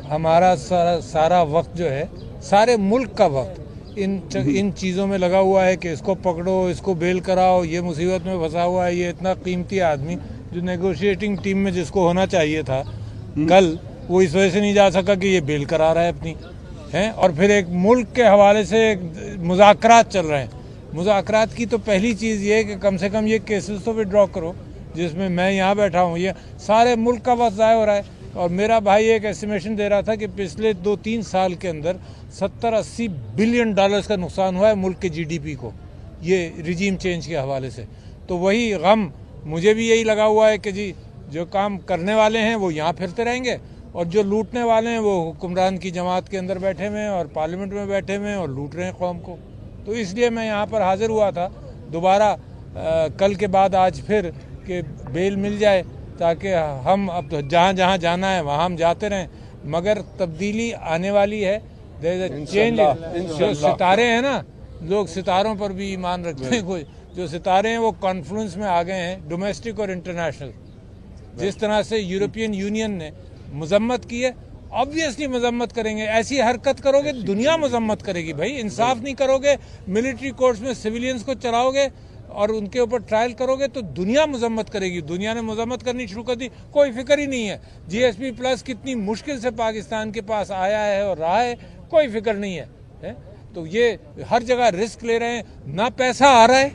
हमारा सारा वक्त जो है, सारे मुल्क का वक्त इन चीज़ों में लगा हुआ है कि इसको पकड़ो, इसको बेल कराओ, ये मुसीबत में फंसा हुआ है, ये इतना कीमती आदमी जो नेगोशिएटिंग टीम में जिसको होना चाहिए था कल, वो इस वजह से नहीं जा सका कि ये बेल करा रहा है अपनी हैं। और फिर एक मुल्क के हवाले से मुज़ाकरात चल रहे हैं। मुज़ाकरात की तो पहली चीज़ ये है कि कम से कम ये केसेस तो विड्रॉ करो, जिसमें मैं यहाँ बैठा हूँ, ये सारे मुल्क का वक्त ज़ाया हो रहा है। और मेरा भाई एक एस्टिमेशन दे रहा था कि पिछले 2-3 साल के अंदर 70-80 बिलियन डॉलर्स का नुकसान हुआ है मुल्क के जीडीपी को, ये रिजीम चेंज के हवाले से। तो वही गम मुझे भी यही लगा हुआ है कि जी जो काम करने वाले हैं वो यहाँ फिरते रहेंगे और जो लूटने वाले हैं वो हुक्मरान की जमात के अंदर बैठे हुए हैं और पार्लियामेंट में बैठे हुए हैं और लूट रहे हैं कौम को। तो इसलिए मैं यहाँ पर हाजिर हुआ था दोबारा कल के बाद आज फिर कि बेल मिल जाए ताकि हम अब तो जहाँ जहाँ जाना है वहाँ हम जाते रहें, मगर तब्दीली आने वाली है। चेंज जो सितारे हैं ना, लोग सितारों पर भी ईमान रखते हैं, कोई जो सितारे हैं वो कॉन्फ्लुएंस में आ गए हैं, डोमेस्टिक और इंटरनेशनल। जिस तरह से यूरोपियन यूनियन ने मजम्मत की है, ऑब्वियसली मजम्मत करेंगे। ऐसी हरकत करोगे दुनिया मजम्मत करेगी भाई। इंसाफ नहीं करोगे, मिलिट्री कोर्ट्स में सिविलियंस को चलाओगे और उनके ऊपर ट्रायल करोगे तो दुनिया मजम्मत करेगी। दुनिया ने मजम्मत करनी शुरू कर दी, कोई फिक्र ही नहीं है। जीएसपी प्लस कितनी मुश्किल से पाकिस्तान के पास आया है और रहा है, कोई फिक्र नहीं है। तो ये हर जगह रिस्क ले रहे हैं, ना पैसा आ रहा है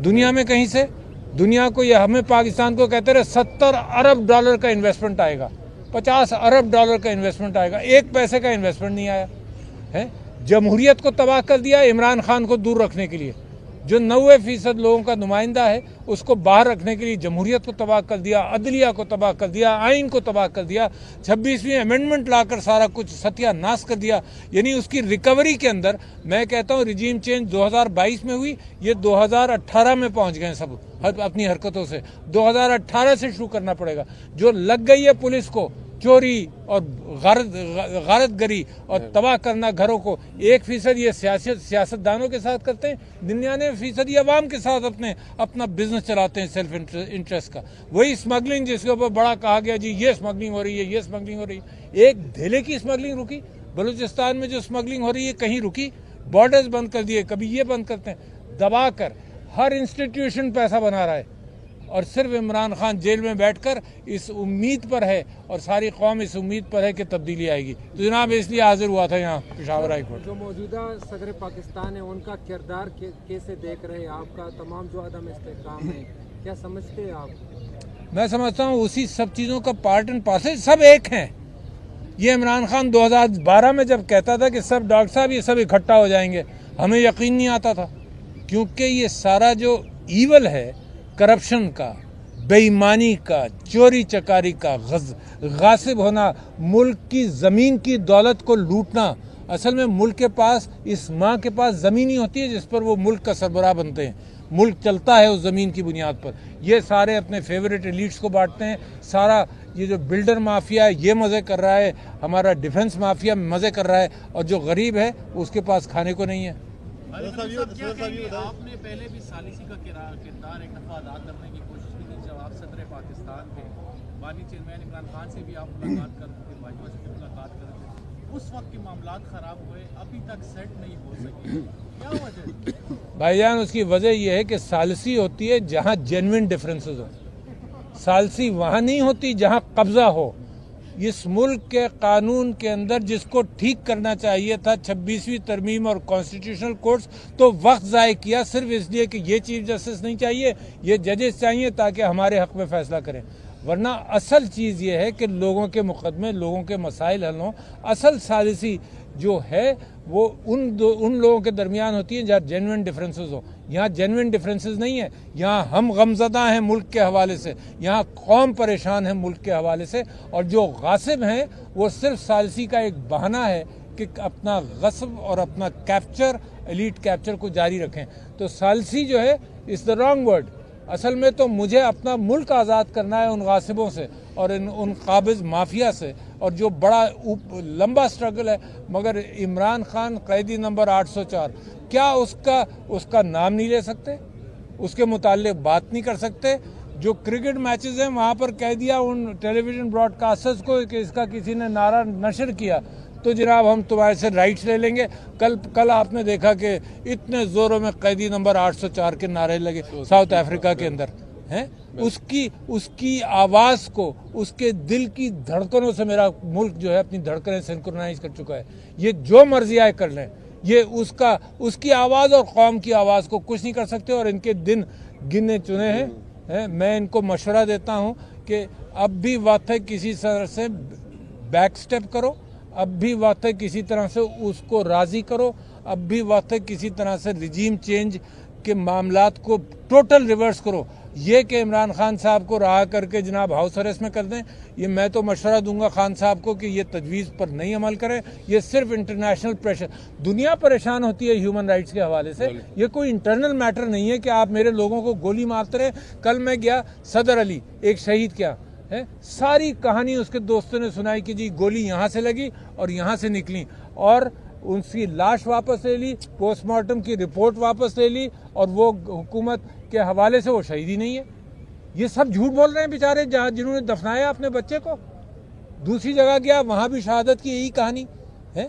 दुनिया में कहीं से। दुनिया को ये हमें पाकिस्तान को कहते रहे 70 अरब डॉलर का इन्वेस्टमेंट आएगा, 50 अरब डॉलर का इन्वेस्टमेंट आएगा, एक पैसे का इन्वेस्टमेंट नहीं आया है। जमहूरियत को तबाह कर दिया इमरान खान को दूर रखने के लिए। जो 90% लोगों का नुमाइंदा है उसको बाहर रखने के लिए जमहूरियत को तबाह कर दिया, अदलिया को तबाह कर दिया, आइन को तबाह कर दिया, 26वीं अमेंडमेंट लाकर सारा कुछ सत्यानाश कर दिया। यानी उसकी रिकवरी के अंदर मैं कहता हूँ रिजीम चेंज 2022 में हुई, ये 2018 में पहुंच गए सब अपनी हरकतों से। 2018 से शुरू करना पड़ेगा। जो लग गई है पुलिस को चोरी और गारतगरी और तबाह करना घरों को, 1% ये सियासतदानों के साथ करते हैं, 99% ये अवाम के साथ अपना बिजनेस चलाते हैं सेल्फ इंटरेस्ट का। वही स्मगलिंग जिसके ऊपर बड़ा कहा गया जी ये स्मगलिंग हो रही है, ये स्मगलिंग हो रही है। एक धेले की स्मगलिंग रुकी? बलूचिस्तान में जो स्मगलिंग हो रही है कहीं रुकी? बॉर्डर्स बंद कर दिए, कभी ये बंद करते हैं। दबा कर हर इंस्टीट्यूशन पैसा बना रहा है और सिर्फ इमरान खान जेल में बैठकर इस उम्मीद पर है और सारी कौम इस उम्मीद पर है कि तब्दीली आएगी। तो जनाब इसलिए हाजिर हुआ था यहाँ पेशावर हाई कोर्ट। जो मौजूदा सदर पाकिस्तान है उनका किरदार कैसे देख रहे हैं? आपका तमाम जो अदम इस्तेहकाम है क्या समझते हैं आप? मैं समझता हूँ उसी सब चीज़ों का पार्ट एंड पार्सल, सब एक हैं। ये इमरान खान 2012 में जब कहता था कि सब डॉक्टर साहब ये सब इकट्ठा हो जाएंगे, हमें यकीन नहीं आता था, क्योंकि ये सारा जो ईवल है करप्शन का, बेईमानी का, चोरी चकारी का, गासिब होना, मुल्क की ज़मीन की दौलत को लूटना। असल में मुल्क के पास, इस माँ के पास ज़मीन ही होती है जिस पर वो मुल्क का सरबराह बनते हैं। मुल्क चलता है उस ज़मीन की बुनियाद पर। ये सारे अपने फेवरेट एलीट्स को बांटते हैं। सारा ये जो बिल्डर माफिया है ये मज़े कर रहा है, हमारा डिफेंस माफिया मज़े कर रहा है, और जो गरीब है उसके पास खाने को नहीं है। आपने पहले भी सालिसी का किरदार एक दफ़ा अदा करने की कोशिश की थी जब आप सदर पाकिस्तान थे। बानी चेयरमैन इमरान खान से भी आप मुलाकात करते थे, भाजपा से भी मुलाकात करते थे। उस वक्त के मामलात ख़राब हुए, अभी तक सेट नहीं हो सके, क्या वजह? भाईजान उसकी वजह यह है कि सालिसी होती है जहाँ जेन्युइन डिफरेंसेस हो। सालिसी वहाँ नहीं होती जहाँ कब्जा हो। इस मुल्क के कानून के अंदर जिसको ठीक करना चाहिए था 26वीं तरमीम और कॉन्स्टिट्यूशनल कोर्ट्स, तो वक्त ज़ाय किया सिर्फ इसलिए कि ये चीफ जस्टिस नहीं चाहिए, ये जजेस चाहिए ताकि हमारे हक में फैसला करें। वरना असल चीज़ ये है कि लोगों के मुकदमे, लोगों के मसाइल हल हों। असल सालिसी जो है वो उन लोगों के दरमियान होती है जहाँ जेन्युइन डिफरेंसेस हो। यहाँ जेन्युइन डिफरेंसेस नहीं है। यहाँ हम गमज़दा हैं मुल्क के हवाले से, यहाँ कौम परेशान है मुल्क के हवाले से, और जो गासिब हैं वो सिर्फ सालिसी का एक बहाना है कि अपना गस्ब और अपना कैप्चर, एलीट कैप्चर को जारी रखें। तो सालिसी जो है इज़ द रॉन्ग वर्ड। असल में तो मुझे अपना मुल्क आज़ाद करना है उन गासिबों से और उन काबिज माफिया से, और जो बड़ा लंबा स्ट्रगल है। मगर इमरान खान कैदी नंबर 804, क्या उसका नाम नहीं ले सकते? उसके मुताल्लिक बात नहीं कर सकते? जो क्रिकेट मैचेस हैं वहाँ पर कह दिया उन टेलीविजन ब्रॉडकास्टर्स को कि इसका किसी ने नारा नशर किया तो जनाब हम तुम्हारे से राइट्स ले लेंगे। कल आपने देखा कि इतने ज़ोरों में कैदी नंबर 804 के नारे लगे साउथ अफ्रीका के अंदर हैं। उसकी आवाज़ को, उसके दिल की धड़कनों से मेरा मुल्क जो है अपनी धड़कनें सिंक्रोनाइज कर चुका है। ये जो मर्जी आए कर लें, ये उसकी आवाज़ और कौम की आवाज़ को कुछ नहीं कर सकते। और इनके दिन गिने चुने हैं। मैं इनको मशवरा देता हूँ कि अब भी वक्त है किसी तरह से बैक स्टेप करो, अब भी वक्त है किसी तरह से उसको राज़ी करो, अब भी वक्त है किसी तरह से रिजीम चेंज के मामलात को टोटल रिवर्स करो। ये कि इमरान खान साहब को रहा करके जनाब हाउस अरेस्ट में कर दें, ये मैं तो मशवरा दूंगा खान साहब को कि ये तजवीज़ पर नहीं अमल करें। ये सिर्फ इंटरनेशनल प्रेशर, दुनिया परेशान होती है ह्यूमन राइट्स के हवाले से, ये कोई इंटरनल मैटर नहीं है कि आप मेरे लोगों को गोली मारते रहे। कल मैं गया सदर अली, एक शहीद क्या है, सारी कहानी उसके दोस्तों ने सुनाई कि जी गोली यहाँ से लगी और यहाँ से निकली और उनकी लाश वापस ले ली, पोस्टमार्टम की रिपोर्ट वापस ले ली और वो हुकूमत के हवाले से वो शहीद ही नहीं है। ये सब झूठ बोल रहे हैं बेचारे जहाँ जिन्होंने दफनाया अपने बच्चे को। दूसरी जगह गया वहाँ भी शहादत की यही कहानी है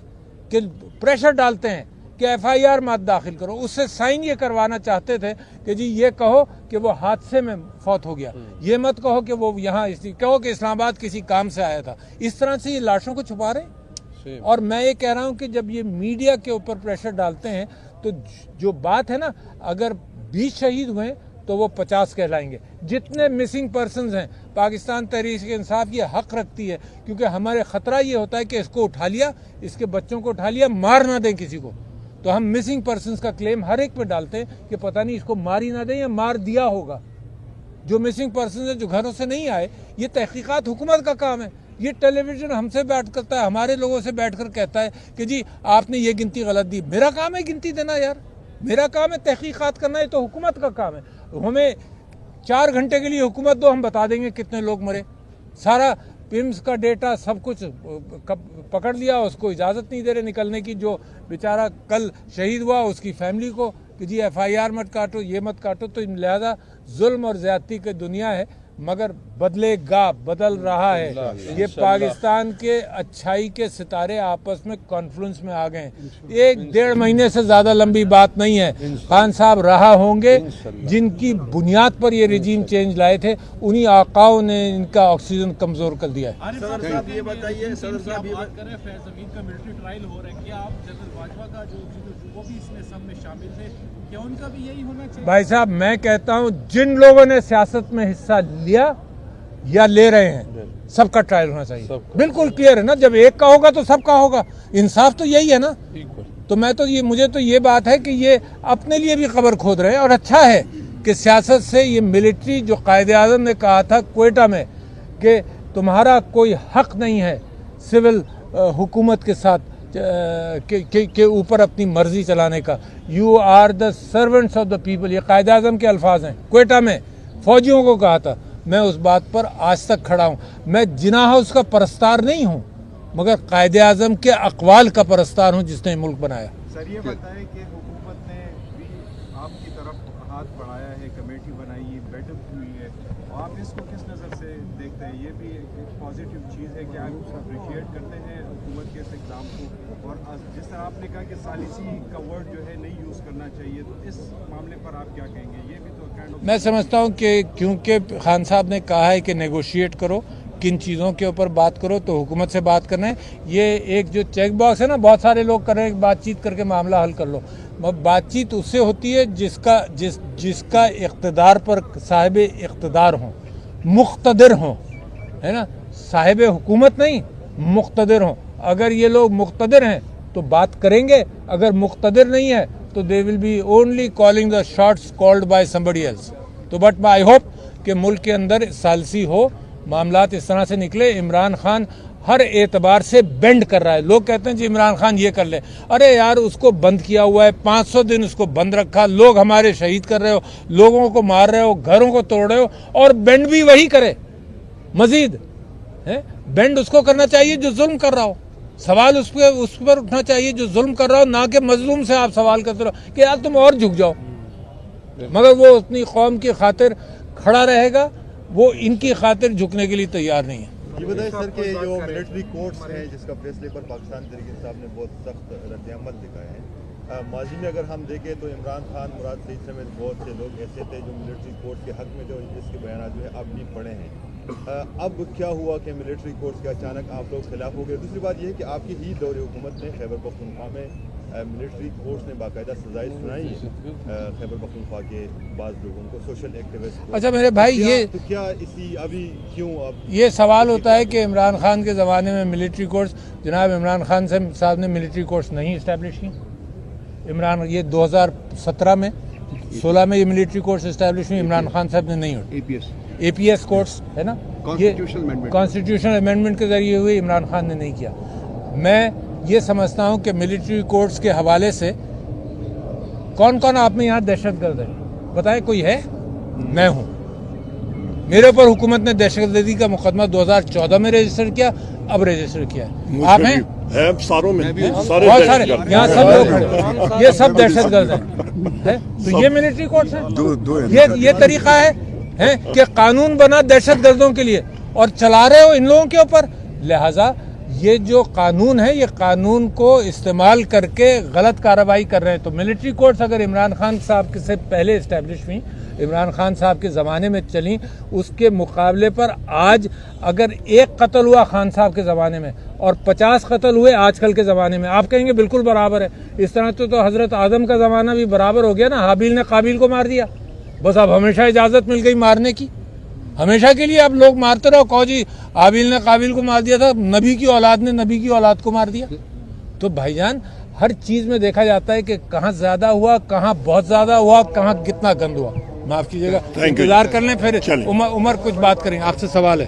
कि प्रेशर डालते हैं कि FIR मत दाखिल करो। उससे साइन ये करवाना चाहते थे कि जी ये कहो कि वो हादसे में फौत हो गया, ये मत कहो कि वो यहाँ कहो कि इस्लामाबाद किसी काम से आया था। इस तरह से ये लाशों को छुपा रहे हैं। और मैं ये कह रहा हूँ कि जब ये मीडिया के ऊपर प्रेशर डालते हैं तो जो बात है ना, अगर 20 शहीद हुए तो वो 50 कहलाएंगे। जितने मिसिंग पर्सन्स हैं, पाकिस्तान तहरीक इंसाफ ये हक रखती है, क्योंकि हमारे ख़तरा ये होता है कि इसको उठा लिया, इसके बच्चों को उठा लिया, मार ना दें किसी को, तो हम मिसिंग पर्सन्स का क्लेम हर एक पे डालते हैं कि पता नहीं इसको मार ही ना दें या मार दिया होगा। जो मिसिंग पर्सन है जो घरों से नहीं आए, ये तहकीकात हुकूमत का काम है। ये टेलीविज़न हमसे बैठ करता है, हमारे लोगों से बैठ कर कहता है कि जी आपने ये गिनती गलत दी। मेरा काम है गिनती देना यार, मेरा काम है तहकीकात करना, ये तो हुकूमत का काम है। हमें 4 घंटे के लिए हुकूमत दो, हम बता देंगे कितने लोग मरे। सारा पिम्स का डेटा सब कुछ पकड़ लिया, उसको इजाज़त नहीं दे रहे निकलने की। जो बेचारा कल शहीद हुआ उसकी फैमिली को कि जी FIR मत काटो, ये मत काटो। तो लिहाजा जुल्म और ज़्यादती की दुनिया है, मगर बदलेगा, बदल रहा है। ये पाकिस्तान के अच्छाई के सितारे आपस में कॉन्फ्लुएंस में आ गए। 1-1.5 महीने से ज़्यादा लंबी बात नहीं है। खान साहब रहा होंगे, जिनकी बुनियाद पर ये रिजीम चेंज लाए थे, उन्हीं आकाओं ने इनका ऑक्सीजन कमज़ोर कर दिया है। सदर साहब ये बताइए, सदर साहब ये बात करें, फैज़ अमीन का मिलिट्री ट्रायल हो रहा है, क्या आप जनरल बाजवा का जो वो भी इसमें सब में शामिल थे, क्या उनका भी यही होना चाहिए? भाई साहब मैं कहता हूँ जिन लोगों ने सियासत में हिस्सा लिया या ले रहे हैं, सबका ट्रायल होना चाहिए। बिल्कुल क्लियर है ना, जब एक का होगा तो सबका होगा। इंसाफ तो यही है ना। तो मैं तो मुझे तो ये बात है कि ये अपने लिए भी कब्र खोद रहे हैं। और अच्छा है कि सियासत से ये मिलिट्री, जो कायदे आज़म ने कहा था क्वेटा में कि तुम्हारा कोई हक नहीं है सिविल हुकूमत के साथ के ऊपर अपनी मर्जी चलाने का, you are the servants of the people, ये कायदे आज़म के अल्फाज हैं। क्वेटा में फौजियों को कहा था। मैं उस बात पर आज तक खड़ा हूँ। मैं जिना हाउस का परस्तार नहीं हूँ, मगर कायदे आज़म के अक़वाल का परस्तार हूँ जिसने मुल्क बनाया। सर ये बताएं कि हुकूमत ने भी आपकी तरफ हाथ बढ़ाया है, कमेटी बनाई है, बैठक हुई है, और आप इसको किस नज़र से देखते हैं? ये भी एक पॉजिटिव चीज़ है कि आप अप्रिशिएट करते हैं हुकूमत के इस इक़दाम को, और जिस तरह आपने कहा कि सालिसी का वर्ड जो है नहीं यूज़ करना चाहिए, तो इस मामले पर आप क्या कहेंगे? ये भी तो मैं समझता हूँ कि क्योंकि खान साहब ने कहा है कि नेगोशिएट करो, किन चीज़ों के ऊपर बात करो, तो हुकूमत से बात करना है। ये एक जो चेक बॉक्स है ना, बहुत सारे लोग कर रहे हैं बातचीत करके मामला हल कर लो। बातचीत उससे होती है जिसका इक़्तिदार पर साहिब इक़्तिदार हों, मुक़्तदिर हों, है ना, साहिब हुकूमत नहीं, मुक़्तदिर हों। अगर ये लोग मुक़्तदिर हैं तो बात करेंगे, अगर मुक़्तदिर नहीं है तो they will be only calling the shots called by somebody else. तो बट आई होप कि मुल्क के अंदर सालसी हो, मामलात इस तरह से निकले। इमरान खान हर एतबार से बेंड कर रहा है। लोग कहते हैं जी इमरान खान ये कर ले, अरे यार उसको बंद किया हुआ है, 500 दिन उसको बंद रखा, लोग हमारे शहीद कर रहे हो, लोगों को मार रहे हो, घरों को तोड़ रहे हो, और बेंड भी वही करे मजीद है। बेंड उसको करना चाहिए जो जुल्म कर रहा हो, सवाल उस पर उठना चाहिए जो जुल्म कर रहा हो, ना कि मजलूम से आप सवाल करते रहो कि यार तुम और झुक जाओ। मगर वो अपनी कौम की खातिर खड़ा रहेगा वो इनकी खातिर झुकने के लिए तैयार नहीं है। ये बताइए सर कि जो मिलिट्री कोर्ट्स हैं जिसका फैसले पर पाकिस्तान तहरीक इंसाफ ने बहुत सख्त रद्द-ए-अमल दिखाया है, माजी में अगर हम देखें तो इमरान खान, मुराद सईद समेत बहुत से लोग ऐसे थे जो मिलिट्री कोर्ट के हक में थे और जिसके बयान जो है अब भी पड़े हैं। अब क्या हुआ कि मिलिट्री कोर्ट्स के अचानक आप लोग खिलाफ हो गए? दूसरी बात यह है कि आपकी ही दौरे हुकूमत ने खैबर पख्तूनख्वा में मिलिट्री कोर्ट्स ने बाकायदा सजाएं सुनाई है खैबर पख्तूनख्वा के बाद लोगों को, सोशल एक्टिविस्ट को। अच्छा मेरे भाई, ये तो क्या इसी अभी क्यों अब ये सवाल होता है कि इमरान खान के ज़माने में मिलिट्री कोर्ट्स, जनाब इमरान खान साहब ने मिलिट्री कोर्ट्स नहीं इस्टेब्लिश की। ये 2017 में 16 में ये मिलिट्री कोर्ट्स इस्टेब्लिश हुई, इमरान खान साहब ने नहीं हुई। APS कोर्ट्स है ना, ये कॉन्स्टिट्यूशनल अमेंडमेंट के जरिए हुई, इमरान खान ने नहीं किया। मैं ये समझता हूँ कि मिलिट्री कोर्ट्स के हवाले से कौन कौन आप में यहाँ दहशतगर्द है बताएं, कोई है? मैं हूँ। मेरे ऊपर हुकूमत ने दहशतगर्दी का मुकदमा 2014 में रजिस्टर किया, अब रजिस्टर किया है। आप हैं? सारों में बहुत सारे यहाँ सब लोग खड़े, ये सब दहशतगर्द है? तो ये मिलिट्री कोर्ट्स है? ये तरीका है कि कानून बना दहशतगर्दों के लिए और चला रहे हो इन लोगों के ऊपर। लिहाजा ये जो कानून है, ये कानून को इस्तेमाल करके गलत कार्रवाई कर रहे हैं। तो मिलिट्री कोर्ट्स अगर इमरान खान साहब से पहले इस्टेब्लिश हुई, इमरान खान साहब के ज़माने में चली, उसके मुकाबले पर आज अगर एक कत्ल हुआ खान साहब के ज़माने में और 50 कत्ल हुए आजकल के ज़माने में, आप कहेंगे बिल्कुल बराबर है। इस तरह तो हज़रत आदम का ज़माना भी बराबर हो गया ना, हाबिल ने काबिल को मार दिया, बस अब हमेशा इजाज़त मिल गई मारने की। हमेशा के लिए अब लोग मारते रहो, कहो जी हाबिल ने काबिल को मार दिया था, नबी की औलाद ने नबी की औलाद को मार दिया। तो भाईजान हर चीज़ में देखा जाता है कि कहाँ ज़्यादा हुआ, कहाँ बहुत ज़्यादा हुआ, कहाँ कितना गंद हुआ। माफ़ कीजिएगा, इंतजार कर लें, फिर उमर कुछ बात करेंगे। आपसे सवाल है।